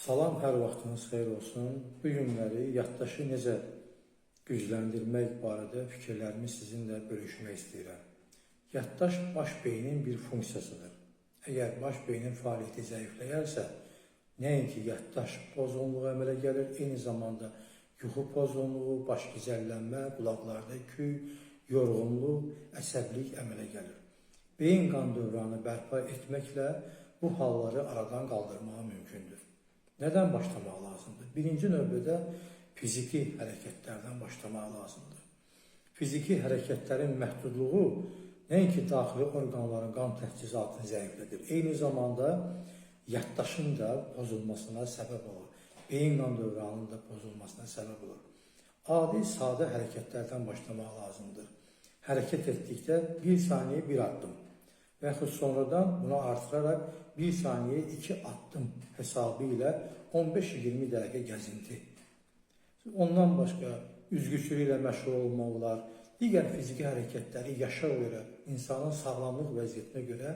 Salam, hər vaxtınız xeyir olsun. Bu günləri yaddaşı necə gücləndirmək barədə fikirlərimi sizinlə bölüşmək istəyirəm. Yaddaş baş beynin bir funksiyasıdır. Əgər baş beynin fəaliyyəti zəifləyərsə, nəinki yaddaş pozğunluğu əmələ gəlir, eyni zamanda yuxu pozğunluğu, baş gicəllənmə, qulaqlarda küy, yorğunluq, əsəblik əmələ gəlir. Beyin qan dövranı bərpa etməklə bu halları aradan qaldırmağı mümkündür. Nədən başlamaq lazımdır? Birinci növbədə fiziki hərəkətlərdən başlamaq lazımdır. Fiziki hərəkətlərin məhdudluğu nəinki daxili orqanların qan təchizatını zəiflədir, eyni zamanda yaddaşın da pozulmasına səbəb olur. Beyin qan dövranının da pozulmasına səbəb olur. Adi, sadə hərəkətlərdən başlamaq lazımdır. Hərəkət etdikdə 1 saniyə 1 addım və yaxud sonradan bunu artıraraq 1 saniyə 2 addım hesabı ilə 15-20 dəqiqə gəzinti. Ondan başqa üzgüçülük ilə məşğul olmaq olar. Digər fiziki hərəkətləri yaşa görə, insanın sağlamlıq vəziyyətinə görə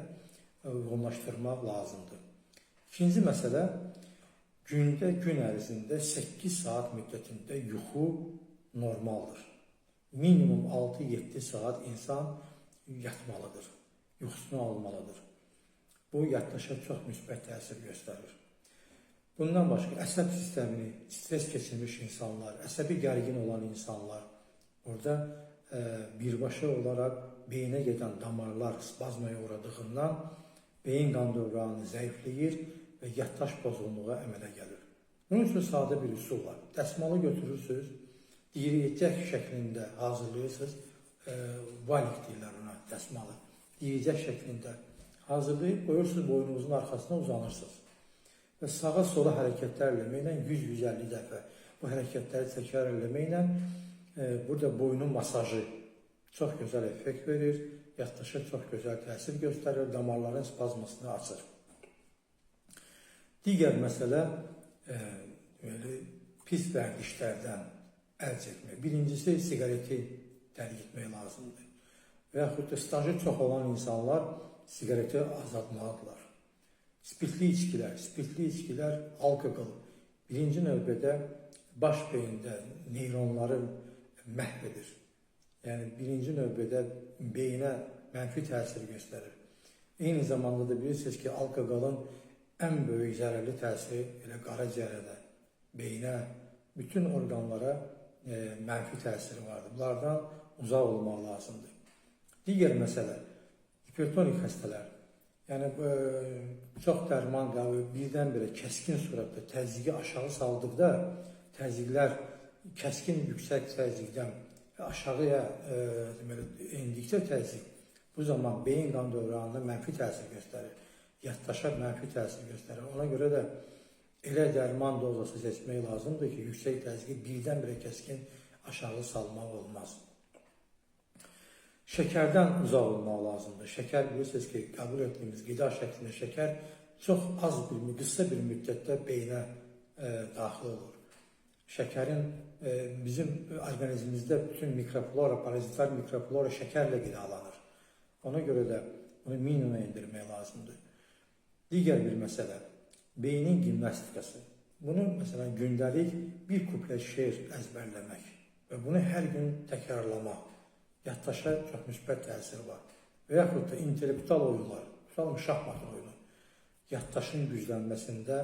uyğunlaşdırmaq lazımdır. İkinci məsələ, gündə, gün ərzində 8 saat müddətində yuxu normaldır. Minimum 6-7 saat insan yatmalıdır, yuxusunu almalıdır. Bu, yaddaşa çox müsbət təsir göstərir. Bundan başqa, əsəb sistemini stres keçirmiş insanlar, əsəbi gərgin olan insanlar, orada birbaşa olaraq beyinə gedən damarlar spazmaya uğradığından beyin qan dövranını zəifləyir və yaddaş pozğunluğu əmələ gəlir. Bunun üçün sadə bir üsul var. Dəsmalı götürürsünüz, diyirəcək şəklində hazırlayırsınız, valik deyirlər ona, dəsmalı. Diyirəcək şəklində hazırlayıb, qoyursunuz boynunuzun arxasına uzanırsınız. Və sağa sola hərəkətlər eləməklə 100-150 dəfə bu hərəkətləri təkrar eləməklə burada boynun masajı çox gözəl effekt verir, yaddaşa çox gözəl təsir göstərir, damarların spazmasını açır. Digər məsələ pis vərdişlərdən əl çəkmək. Birincisi, siqareti tərk etmək lazımdır. Və yaxud da stajı çox olan insanlar siqareti azaltmalıdırlar. Spirtli içkilər, alkoqol birinci növbədə baş beyində neyronları məhv edir. Yəni, birinci növbədə beyinə mənfi təsir göstərir. Eyni zamanda da bilirsiniz ki, alkoqolun ən böyük zərərli təsiri elə qaraciyərə, beyinə, bütün orqanlara mənfi təsiri vardır. Bunlardan uzaq olmaq lazımdır. Digər məsələ, hipertonik xəstələr. Yəni, çox dərman qəbul birdən-birə kəskin surətdə təzyiqi aşağı saldıqda, təzyiqlər kəskin yüksək təzyiqdən aşağıya indikcə təzyiq, bu zaman beyin qan dövranına mənfi təsir göstərir, yaddaşa mənfi təsir göstərir. Ona görə də elə dərman dozası seçmək lazımdır ki, yüksək təzyiqi birdən-birə kəskin aşağı salmaq olmaz. Şəkərdən uzaq olmaq lazımdır. Şəkər, bilirsiniz ki, qəbul etdiyimiz qida şəklində şəkər çox az qısa bir müddətdə beyinə daxil olur. Şəkərin bizim orqanizmimizdə bütün mikroflora, parazitar mikroflora şəkərlə qidalanır. Ona görə də bunu minimuma indirmək lazımdır. Digər bir məsələ, beynin gimnastikası. Bunu, məsələn, gündəlik bir kuplə şeir əzbərləmək və bunu hər gün təkrarlamaq. Yaddaşa çox müsbət təsir var. Və yaxud da intellektual oyunlar, tutalım şahmat oyunu, yaddaşın güclənməsində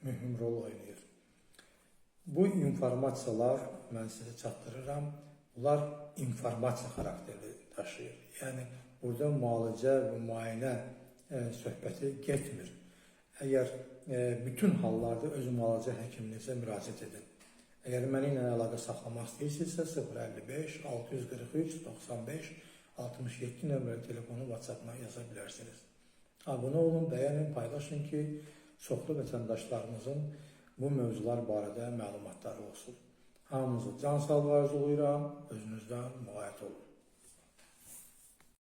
mühüm rol oynayır. Bu informasiyalar mən sizə çatdırıram, bunlar informasiya xarakteri daşıyır. Yəni, burada müalicə və müayinə söhbəti getmir. Əgər bütün hallarda öz müalicə həkiminizə müraciət edin. Əgər mənimlə əlaqə saxlamaq istəyirsinizsə, 055 643 95 67 nömrəli telefonu WhatsApp-dan yaza bilərsiniz. Abunə olun, bəyənin, paylaşın ki, çoxlu vətəndaşlarımızın bu mövzular barədə məlumatları olsun. Hamınızı can sağlığı arzulayıram, özünüzdən müğayət olun.